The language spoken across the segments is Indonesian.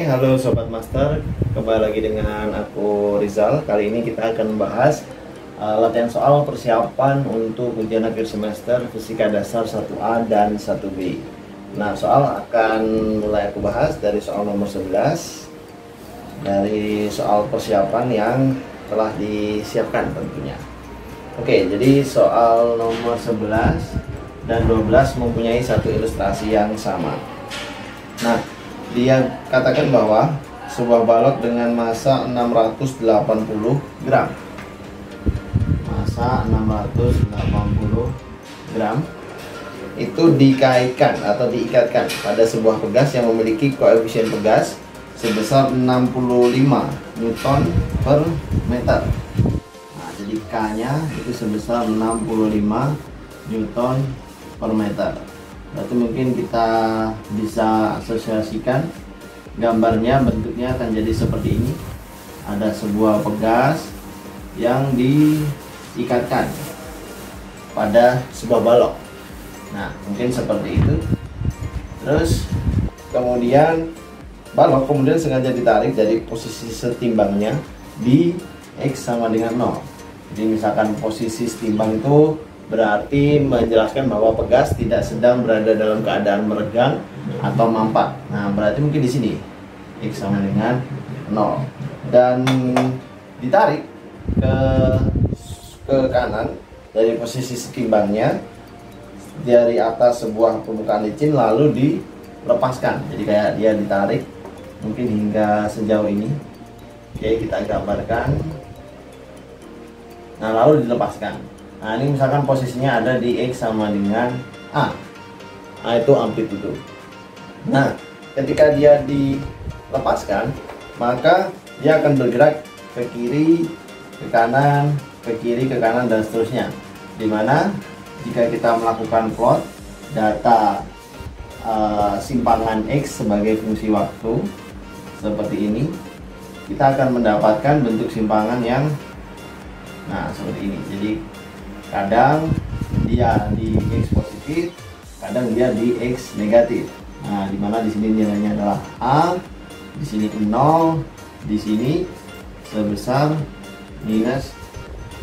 Halo Sobat Master, kembali lagi dengan aku Rizal. Kali ini kita akan membahas latihan soal persiapan untuk ujian akhir semester Fisika Dasar 1A dan 1B. Nah, soal akan mulai aku bahas dari soal nomor 11, dari soal persiapan yang telah disiapkan tentunya. Oke, jadi soal nomor 11 dan 12 mempunyai satu ilustrasi yang sama. Nah, dia katakan bahwa sebuah balok dengan massa 680 gram, massa 680 gram itu dikaitkan atau diikatkan pada sebuah pegas yang memiliki koefisien pegas sebesar 65 Newton per meter. Nah, jadi K-nya itu sebesar 65 Newton per meter. Berarti mungkin kita bisa asosiasikan gambarnya, bentuknya akan jadi seperti ini. Ada sebuah pegas yang diikatkan pada sebuah balok. Nah, mungkin seperti itu. Terus kemudian balok kemudian sengaja ditarik dari posisi setimbangnya di X sama dengan 0. Jadi misalkan posisi setimbang itu berarti menjelaskan bahwa pegas tidak sedang berada dalam keadaan meregang atau mampat. Nah, berarti mungkin di sini X sama dengan 0 dan ditarik ke kanan dari posisi setimbangnya dari atas sebuah permukaan licin lalu dilepaskan. Jadi kayak dia ditarik mungkin hingga sejauh ini. Oke, kita gambarkan. Nah, lalu dilepaskan. Nah, ini misalkan posisinya ada di X sama dengan A. A itu amplitudo. Nah, ketika dia dilepaskan, maka dia akan bergerak ke kiri, ke kanan, ke kiri, ke kanan, dan seterusnya. Dimana jika kita melakukan plot data simpangan X sebagai fungsi waktu seperti ini, kita akan mendapatkan bentuk simpangan yang seperti ini. Jadi kadang dia di X positif, kadang dia di X negatif. Nah, dimana di sini nilainya adalah A, di sini 0, di sini sebesar minus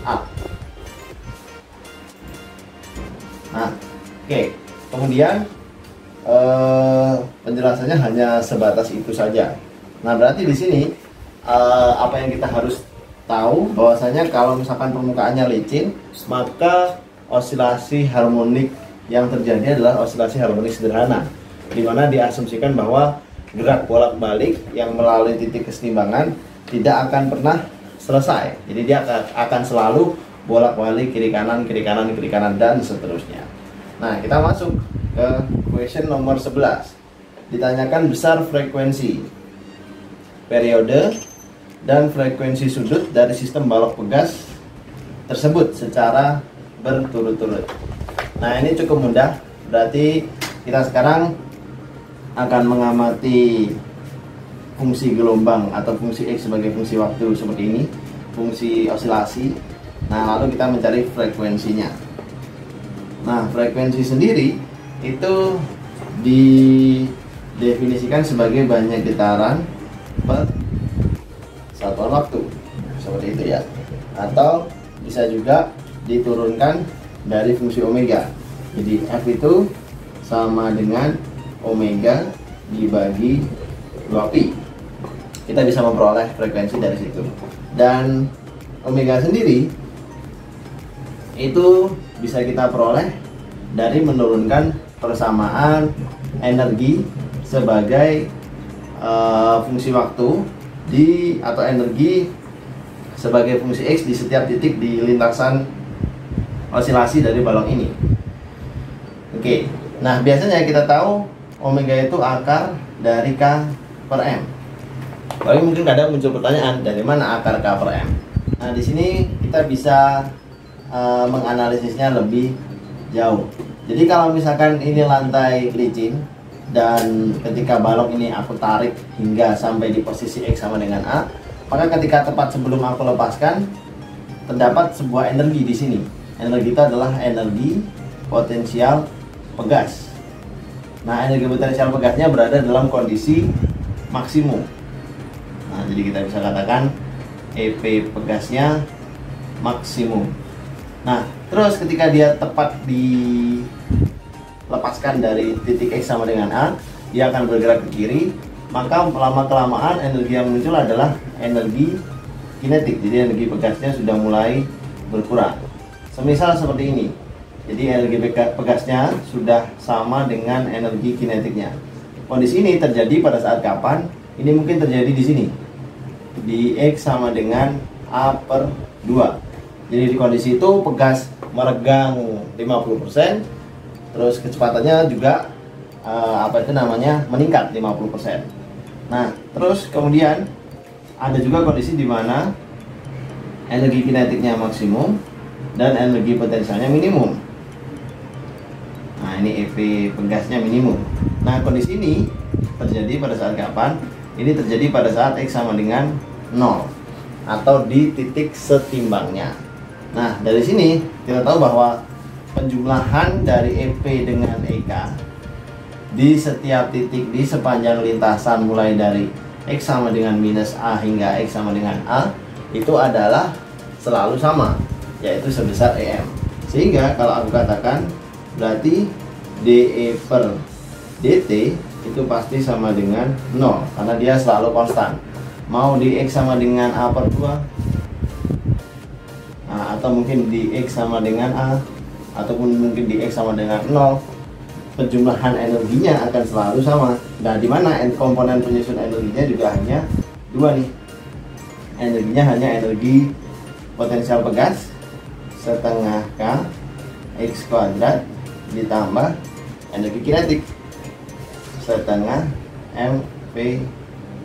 A. Nah, oke. Kemudian penjelasannya hanya sebatas itu saja. Nah, berarti di sini apa yang kita harus tahu bahwasanya kalau misalkan permukaannya licin, maka osilasi harmonik yang terjadi adalah osilasi harmonik sederhana, di mana diasumsikan bahwa gerak bolak-balik yang melalui titik kesetimbangan tidak akan pernah selesai. Jadi dia akan selalu bolak-balik kiri kanan, kiri kanan, kiri kanan, dan seterusnya. Nah, kita masuk ke question nomor 11. Ditanyakan besar frekuensi, periode, dan frekuensi sudut dari sistem balok pegas tersebut secara berturut-turut. Nah, ini cukup mudah. Berarti kita sekarang akan mengamati fungsi gelombang atau fungsi X sebagai fungsi waktu seperti ini, fungsi osilasi. Nah, lalu kita mencari frekuensinya. Nah, frekuensi sendiri itu didefinisikan sebagai banyak getaran per satuan waktu, seperti itu ya. Atau bisa juga diturunkan dari fungsi omega. Jadi F itu sama dengan omega dibagi 2pi. Kita bisa memperoleh frekuensi dari situ. Dan omega sendiri itu bisa kita peroleh dari menurunkan persamaan energi sebagai fungsi waktu atau energi sebagai fungsi X di setiap titik di lintasan osilasi dari balok ini. Oke. Nah, biasanya kita tahu omega itu akar dari K per M. Tapi mungkin kadang muncul pertanyaan, dari mana akar K per M? Nah, di sini kita bisa menganalisisnya lebih jauh. Jadi kalau misalkan ini lantai licin dan ketika balok ini aku tarik hingga sampai di posisi X sama dengan A, maka ketika tepat sebelum aku lepaskan terdapat sebuah energi di sini. Energi itu adalah energi potensial pegas. Nah, energi potensial pegasnya berada dalam kondisi maksimum. Nah, jadi kita bisa katakan EP pegasnya maksimum. Nah, terus ketika dia tepat dilepaskan dari titik X sama dengan A, dia akan bergerak ke kiri, maka lama-kelamaan energi yang muncul adalah energi kinetik. Jadi energi pegasnya sudah mulai berkurang. Semisal seperti ini. Jadi energi pegasnya sudah sama dengan energi kinetiknya. Kondisi ini terjadi pada saat kapan? Ini mungkin terjadi di sini. Di X sama dengan A per 2. Jadi di kondisi itu pegas meregang 50%, terus kecepatannya juga meningkat 50%. Nah, terus kemudian ada juga kondisi di mana energi kinetiknya maksimum dan energi potensialnya minimum. Nah, ini EP pegasnya minimum. Nah, kondisi ini terjadi pada saat kapan? Ini terjadi pada saat X sama dengan 0 atau di titik setimbangnya. Nah, dari sini kita tahu bahwa penjumlahan dari EP dengan EK di setiap titik di sepanjang lintasan mulai dari X sama dengan minus A hingga X sama dengan A itu adalah selalu sama, yaitu sebesar EM. Sehingga kalau aku katakan berarti DE per DT itu pasti sama dengan 0 karena dia selalu konstan. Mau di X sama dengan A per 2, nah, atau mungkin di X sama dengan A, ataupun mungkin di X sama dengan 0, penjumlahan energinya akan selalu sama. Nah, di mana komponen penyusun energinya juga hanya dua nih. Energinya hanya energi potensial pegas setengah K X kuadrat ditambah energi kinetik setengah MP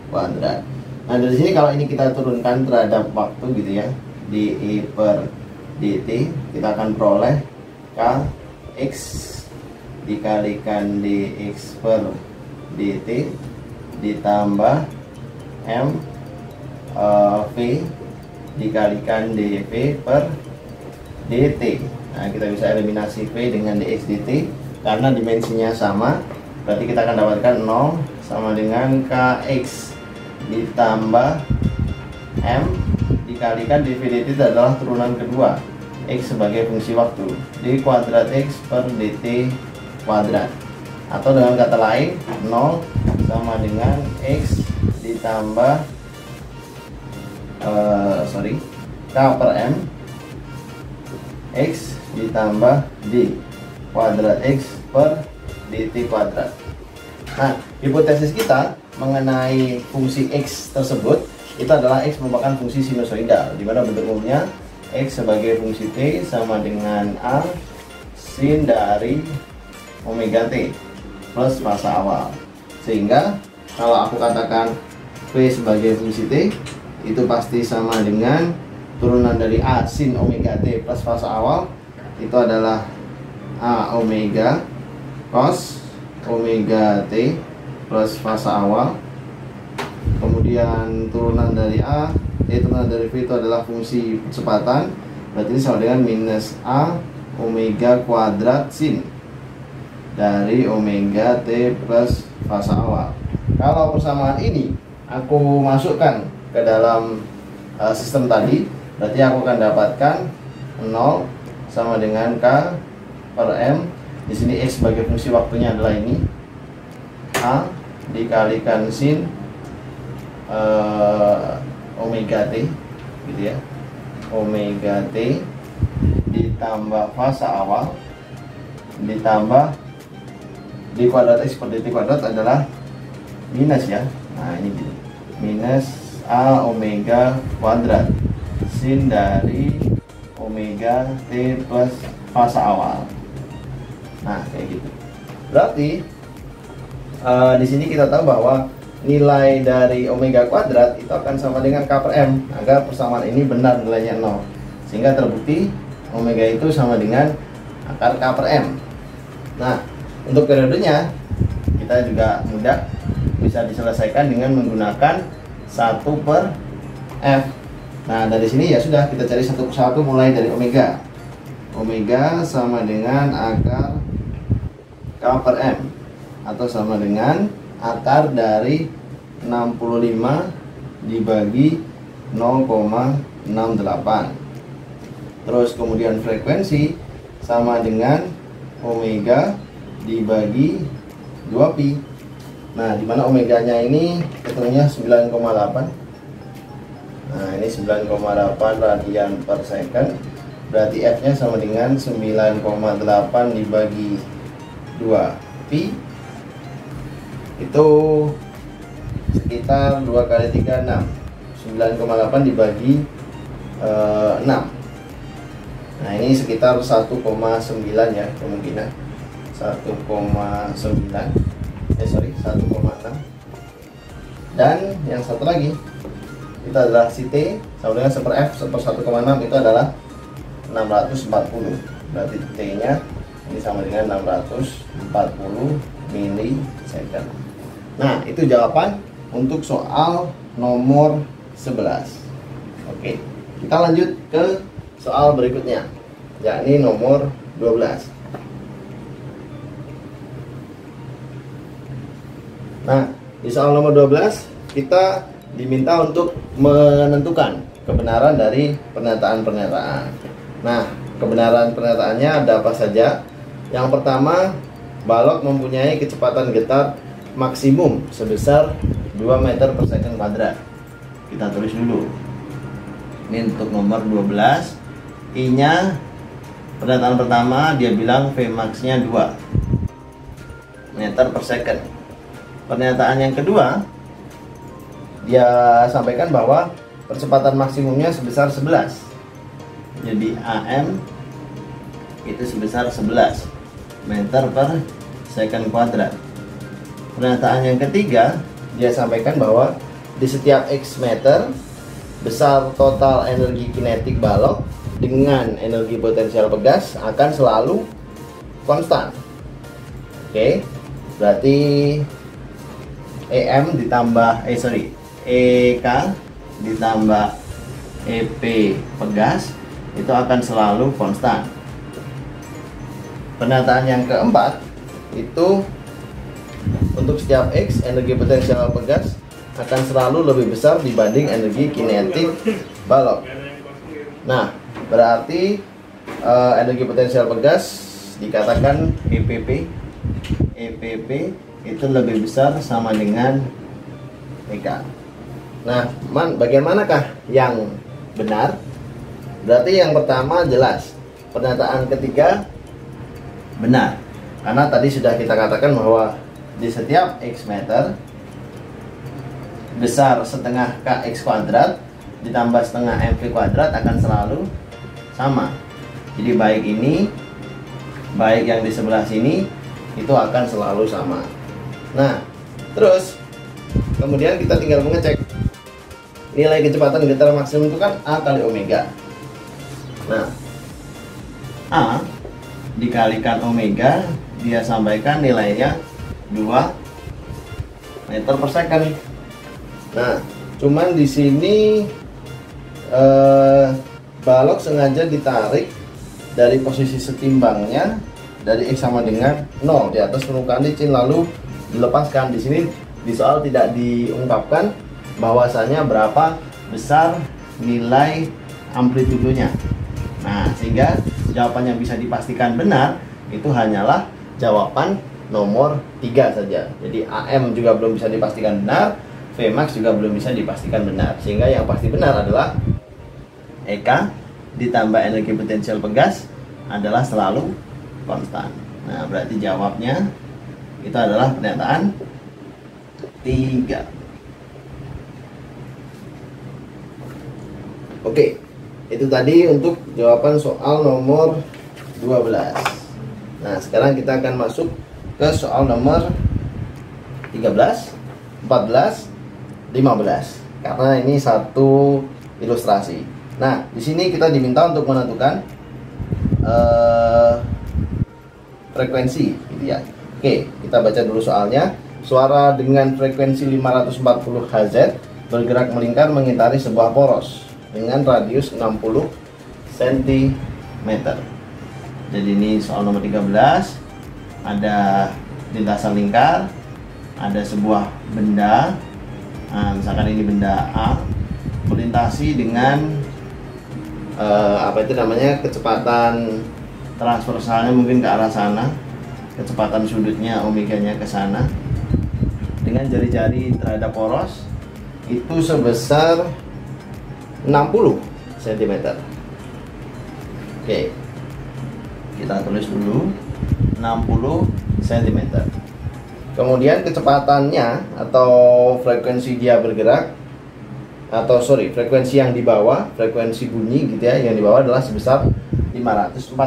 kuadrat. Nah, dari sini kalau ini kita turunkan terhadap waktu gitu ya, dE per dt, kita akan peroleh Kx dikalikan dx per dt ditambah m v dikalikan dv per dt. Nah, kita bisa eliminasi v dengan dx dt karena dimensinya sama, berarti kita akan dapatkan 0 sama dengan kx ditambah m dikalikan dv dt itu adalah turunan kedua x sebagai fungsi waktu, d kuadrat x per dt kuadrat, atau dengan kata lain 0 sama dengan x ditambah k per m x ditambah d kuadrat x per dt kuadrat. Nah, hipotesis kita mengenai fungsi x tersebut itu adalah x merupakan fungsi sinusoidal, di mana bentuk umumnya x sebagai fungsi t sama dengan a sin dari omega t plus fase awal. Sehingga kalau aku katakan v sebagai fungsi t itu pasti sama dengan turunan dari a sin omega t plus fase awal, itu adalah a omega cos omega t plus fase awal. Kemudian turunan dari a, turunan dari v itu adalah fungsi kecepatan, berarti ini sama dengan minus a omega kuadrat sin dari omega t plus fase awal. Kalau persamaan ini aku masukkan ke dalam sistem tadi, berarti aku akan dapatkan 0 sama dengan k per m. Di sini x sebagai fungsi waktunya adalah ini a dikalikan sin omega t gitu ya, omega t ditambah fase awal ditambah d kuadrat x per dt kuadrat adalah minus ya. Nah, ini gitu, minus a omega kuadrat sin dari omega t plus fase awal. Nah, kayak gitu. Berarti di sini kita tahu bahwa nilai dari omega kuadrat itu akan sama dengan k per m, agar persamaan ini benar nilainya 0, sehingga terbukti omega itu sama dengan akar k per m. Nah, untuk periodenya kita juga mudah bisa diselesaikan dengan menggunakan 1 per f. Nah, dari sini ya sudah, kita cari satu persatu mulai dari omega. Omega sama dengan akar k per m, atau sama dengan akar dari 65 dibagi 0,68. Terus kemudian frekuensi sama dengan omega dibagi 2pi. Nah, dimana omeganya ini ketemunya 9,8. Nah, ini 9,8 radian per second. Berarti F nya sama dengan 9,8 dibagi 2pi. Itu sekitar 2 kali 3, 6. 9,8 dibagi 6. Nah, ini sekitar 1,9 ya kemungkinan. 1,6. Dan yang satu lagi itu adalah si T sama dengan 1/F per 1,6 itu adalah 640. Berarti T nya ini sama dengan 640 milisecond. Nah, itu jawaban untuk soal nomor 11. Oke, kita lanjut ke soal berikutnya, yakni nomor 12. Nah, di soal nomor 12 kita diminta untuk menentukan kebenaran dari pernyataan-pernyataan. Nah, kebenaran pernyataannya ada apa saja? Yang pertama, balok mempunyai kecepatan getar maksimum sebesar 2 meter per second kuadrat. Kita tulis dulu. Ini untuk nomor 12. I-nya, pernyataan pertama dia bilang Vmax-nya 2 meter per second. Pernyataan yang kedua, dia sampaikan bahwa percepatan maksimumnya sebesar 11. Jadi AM itu sebesar 11 meter per second kuadrat. Pernyataan yang ketiga, dia sampaikan bahwa di setiap X meter besar total energi kinetik balok dengan energi potensial pegas akan selalu konstan. Oke, berarti EK ditambah EP pegas itu akan selalu konstan. Pernyataan yang keempat itu untuk setiap X energi potensial pegas akan selalu lebih besar dibanding energi kinetik balok. Nah, berarti energi potensial pegas dikatakan EPP itu lebih besar sama dengan EK. Nah, bagian manakah yang benar? Berarti yang pertama jelas, pernyataan ketiga benar, karena tadi sudah kita katakan bahwa di setiap X meter besar setengah kx kuadrat ditambah setengah mv kuadrat akan selalu sama. Jadi baik ini, baik yang di sebelah sini itu akan selalu sama. Nah, terus kemudian kita tinggal mengecek nilai kecepatan getar maksimum itu kan A kali omega. Nah, A dikalikan omega, dia sampaikan nilainya 2 meter per second. Nah, cuman di sini balok sengaja ditarik dari posisi setimbangnya dari X sama dengan 0 di atas permukaan licin lalu dilepaskan. Di sini di soal tidak diungkapkan bahwasanya berapa besar nilai amplitudonya. Nah, sehingga jawaban yang bisa dipastikan benar itu hanyalah jawaban nomor 3 saja. Jadi AM juga belum bisa dipastikan benar, Vmax juga belum bisa dipastikan benar. Sehingga yang pasti benar adalah EK ditambah energi potensial pegas adalah selalu konstan. Nah, berarti jawabnya itu adalah pernyataan 3. Oke, itu tadi untuk jawaban soal nomor 12. Nah, sekarang kita akan masuk ke soal nomor 13, 14, 15. Karena ini satu ilustrasi. Nah, di sini kita diminta untuk menentukan frekuensi, gitu ya. Oke, kita baca dulu soalnya. Suara dengan frekuensi 540 Hz bergerak melingkar mengitari sebuah poros dengan radius 60 cm. Jadi ini soal nomor 13. Ada lintasan lingkar, ada sebuah benda Nah, misalkan ini benda A melintasi dengan apa itu namanya, kecepatan transversalnya mungkin ke arah sana, kecepatan sudutnya omeganya ke sana, dengan jari-jari terhadap poros itu sebesar 60 cm. Oke, kita tulis dulu 60 cm. Kemudian kecepatannya atau frekuensi dia bergerak, atau frekuensi yang dibawa, frekuensi bunyi gitu ya, yang dibawa adalah sebesar 540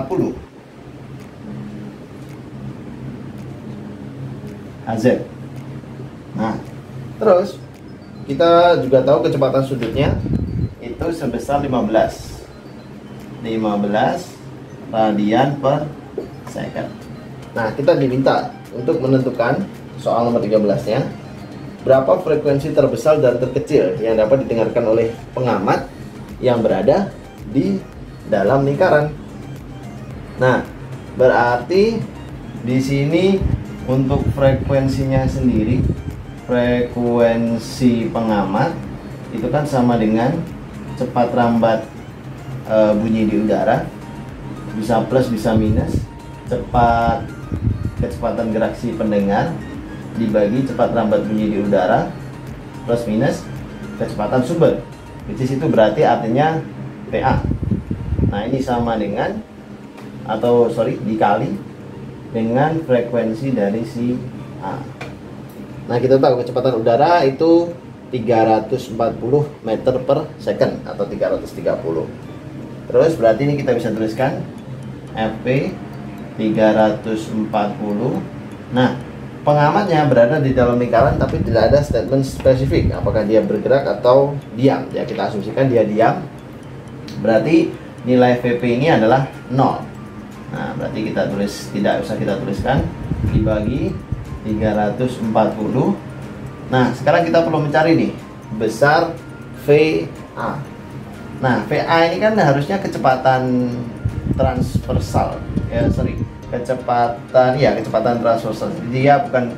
Hz. Nah, terus kita juga tahu kecepatan sudutnya itu sebesar 15 radian per second. Nah, kita diminta untuk menentukan soal nomor 13-nya, berapa frekuensi terbesar dan terkecil yang dapat didengarkan oleh pengamat yang berada di dalam lingkaran. Nah, berarti di sini untuk frekuensinya sendiri, frekuensi pengamat itu kan sama dengan cepat rambat bunyi di udara, bisa plus bisa minus kecepatan gerak si pendengar dibagi cepat rambat bunyi di udara plus minus kecepatan sumber, which is itu berarti artinya PA. Nah, ini sama dengan dikali dengan frekuensi dari si A. Nah, kita tahu kecepatan udara itu 340 meter per second atau 330. Terus berarti ini kita bisa tuliskan Fp 340. Nah, pengamatnya berada di dalam lingkaran tapi tidak ada statement spesifik apakah dia bergerak atau diam. Ya, kita asumsikan dia diam. Berarti nilai Vp ini adalah 0. Nah, berarti tidak usah kita tuliskan, dibagi 340. Nah, sekarang kita perlu mencari nih besar VA. Nah, VA ini kan harusnya kecepatan transversal. Kecepatan transversal. Dia bukan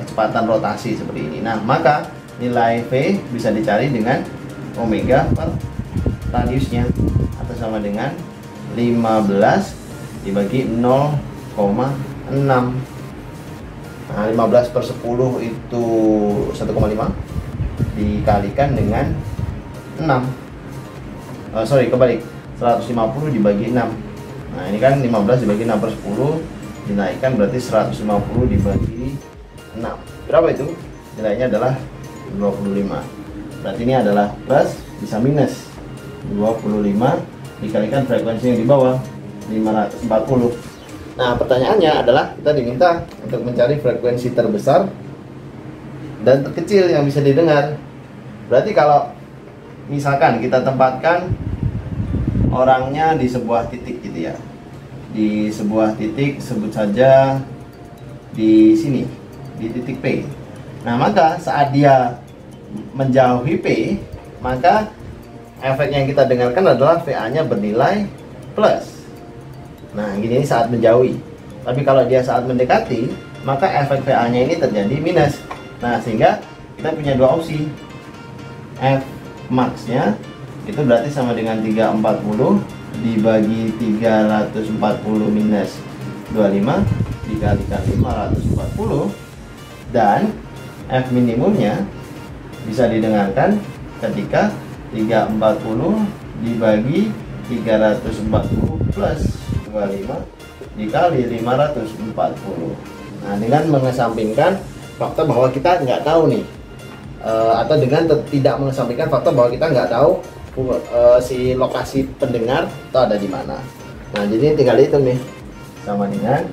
kecepatan rotasi seperti ini. Nah, maka nilai V bisa dicari dengan omega per radiusnya, atau sama dengan 15 dibagi 0,6. Nah, 15 per 10 itu 1,5 dikalikan dengan 6. Kebalik, 150 dibagi 6. Nah, ini kan 15 dibagi 6 per 10 dinaikkan, berarti 150 dibagi 6. Berapa itu? Nilainya adalah 25. Berarti ini adalah plus bisa minus. 25 dikalikan frekuensi yang di bawah 540. Nah, pertanyaannya adalah kita diminta untuk mencari frekuensi terbesar dan terkecil yang bisa didengar. Berarti kalau misalkan kita tempatkan orangnya di sebuah titik gitu ya, di sebuah titik, sebut saja di sini, di titik P. Nah, maka saat dia menjauhi P, maka efek yang kita dengarkan adalah VA-nya bernilai plus. Nah, gini saat menjauhi. Tapi kalau dia saat mendekati, maka efek VA-nya ini terjadi minus. Nah, sehingga kita punya dua opsi. F max-nya itu berarti sama dengan 340 dibagi 340 minus 25 dikalikan 540, dan F minimumnya bisa didengarkan ketika 340 dibagi 340 plus 25 dikali 540. Nah, dengan mengesampingkan fakta bahwa kita nggak tahu nih, atau dengan tidak mengesampingkan fakta bahwa kita nggak tahu si lokasi pendengar itu ada di mana. Nah, jadi tinggal hitung nih, sama dengan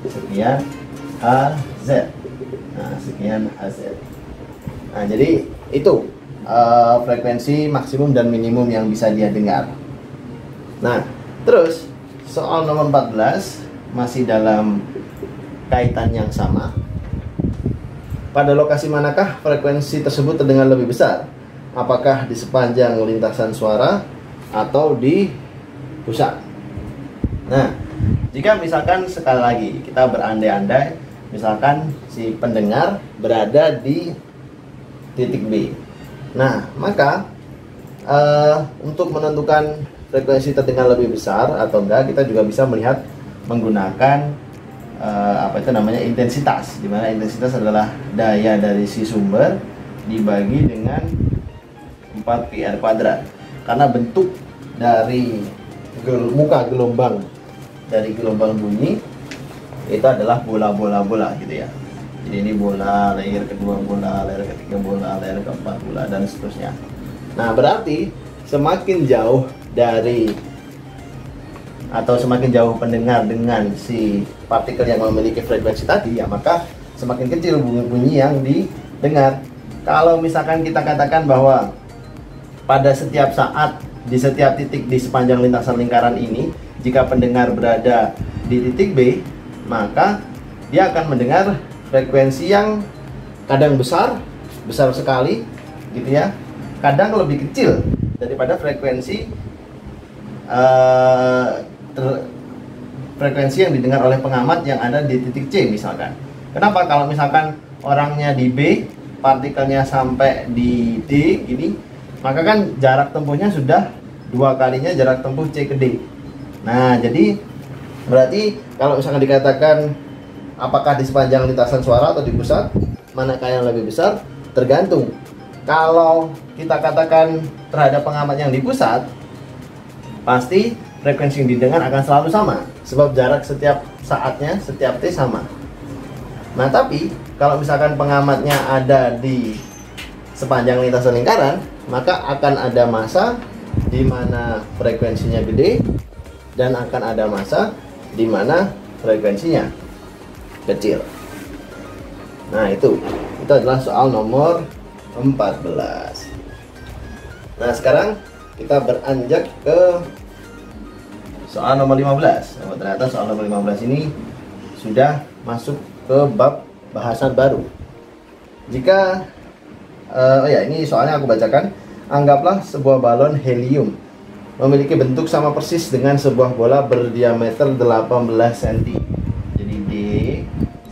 sekian Hz. Nah, sekian Hz. Nah, jadi itu frekuensi maksimum dan minimum yang bisa dia dengar. Nah, terus soal nomor 14 masih dalam kaitan yang sama. Pada lokasi manakah frekuensi tersebut terdengar lebih besar? Apakah di sepanjang lintasan suara atau di pusat? Nah, jika misalkan sekali lagi kita berandai-andai, misalkan si pendengar berada di titik B. Nah, maka untuk menentukan frekuensi terdengar lebih besar atau enggak, kita juga bisa melihat menggunakan intensitas, di mana intensitas adalah daya dari si sumber dibagi dengan 4 PR kuadrat. Karena bentuk dari muka gelombang dari gelombang bunyi itu adalah bola gitu ya. Jadi ini bola, layer kedua bola, layer ketiga bola, layer keempat bola, dan seterusnya. Nah, berarti semakin jauh dari atau semakin jauh pendengar dengan si partikel yang memiliki frekuensi tadi, ya maka semakin kecil bunyi yang didengar. Kalau misalkan kita katakan bahwa pada setiap saat di setiap titik di sepanjang lintasan lingkaran ini, jika pendengar berada di titik B, maka dia akan mendengar frekuensi yang kadang besar sekali gitu ya, kadang lebih kecil daripada frekuensi frekuensi yang didengar oleh pengamat yang ada di titik C misalkan. Kenapa? Kalau misalkan orangnya di B, partikelnya sampai di D ini, maka kan jarak tempuhnya sudah 2 kalinya jarak tempuh C ke D. Nah, jadi berarti kalau misalkan dikatakan apakah di sepanjang lintasan suara atau di pusat, manakah yang lebih besar? Tergantung. Kalau kita katakan terhadap pengamat yang di pusat, pasti frekuensi yang didengar akan selalu sama, sebab jarak setiap saatnya, setiap T sama. Nah, tapi kalau misalkan pengamatnya ada di sepanjang lintasan lingkaran, maka akan ada masa di mana frekuensinya gede dan akan ada masa di mana frekuensinya kecil. Nah, itu adalah soal nomor 14. Nah, sekarang kita beranjak ke soal nomor 15. Nah, ternyata soal nomor 15 ini sudah masuk ke bab bahasan baru. Jika ini soalnya aku bacakan. Anggaplah sebuah balon helium memiliki bentuk sama persis dengan sebuah bola berdiameter 18 cm. Jadi D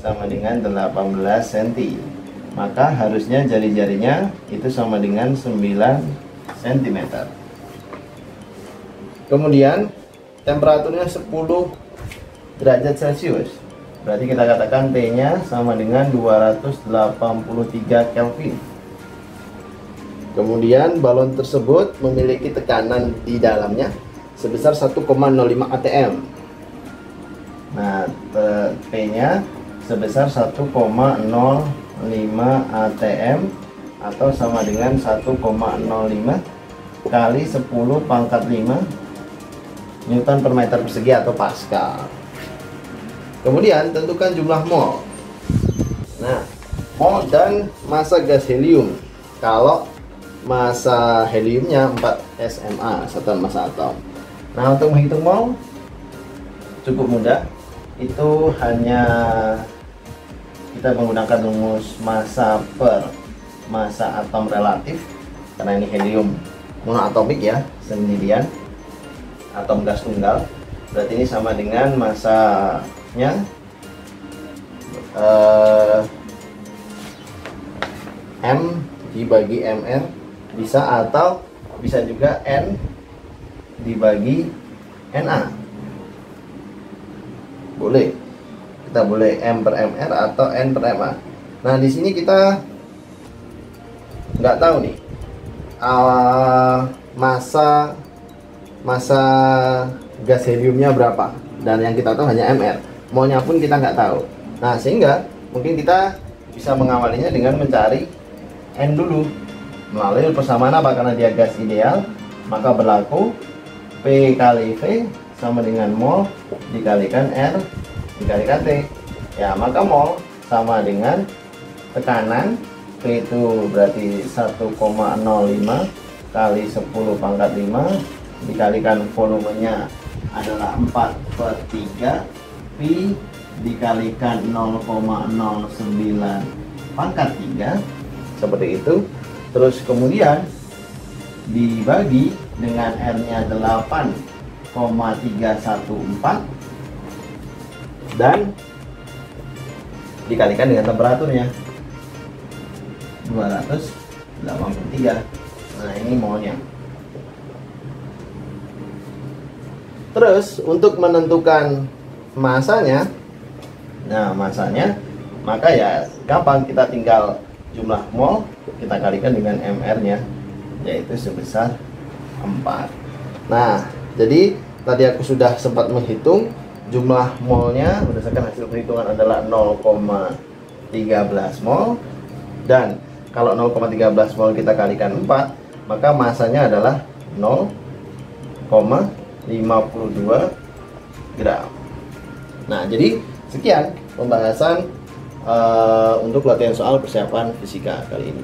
sama dengan 18 cm. Maka harusnya jari-jarinya itu sama dengan 9 cm. Kemudian temperaturnya 10 derajat Celcius. Berarti kita katakan T-nya sama dengan 283 Kelvin. Kemudian balon tersebut memiliki tekanan di dalamnya sebesar 1,05 atm. Nah, P-nya sebesar 1,05 atm atau sama dengan 1,05 kali 10 pangkat 5 Newton per meter persegi atau Pascal. Kemudian tentukan jumlah mol. Nah, mol dan massa gas helium. Kalau massa heliumnya 4 SMA, satuan massa atom. Nah, untuk menghitung mol cukup mudah. Itu hanya kita menggunakan rumus massa per massa atom relatif, karena ini helium monoatomik ya, sendirian, atom gas tunggal. Berarti ini sama dengan massanya M dibagi MR bisa, atau bisa juga N dibagi NA. Boleh. Kita boleh M per MR atau N per MA. Nah, di sini kita nggak tahu nih massa gas heliumnya berapa, dan yang kita tahu hanya MR. Molnya pun kita nggak tahu. Nah, sehingga mungkin kita bisa mengawalinya dengan mencari N dulu melalui persamaan apa, karena dia gas ideal, maka berlaku P kali V sama dengan mol dikalikan R dikalikan T. Ya, maka mol sama dengan tekanan, P itu berarti 1,05 kali 10 pangkat 5 dikalikan volumenya adalah 4/3 Pi dikalikan 0,09 pangkat 3, seperti itu. Terus kemudian dibagi dengan R-nya 8,314 dan dikalikan dengan temperaturnya 200 83. Nah, ini molnya. Terus untuk menentukan masanya, nah masanya, maka ya gampang, kita tinggal jumlah mol kita kalikan dengan mR nya, yaitu sebesar 4. Nah, jadi tadi aku sudah sempat menghitung jumlah molnya berdasarkan hasil perhitungan adalah 0,13 mol, dan kalau 0,13 mol kita kalikan 4, maka masanya adalah 0,52 gram. Nah, jadi sekian pembahasan untuk latihan soal persiapan fisika kali ini.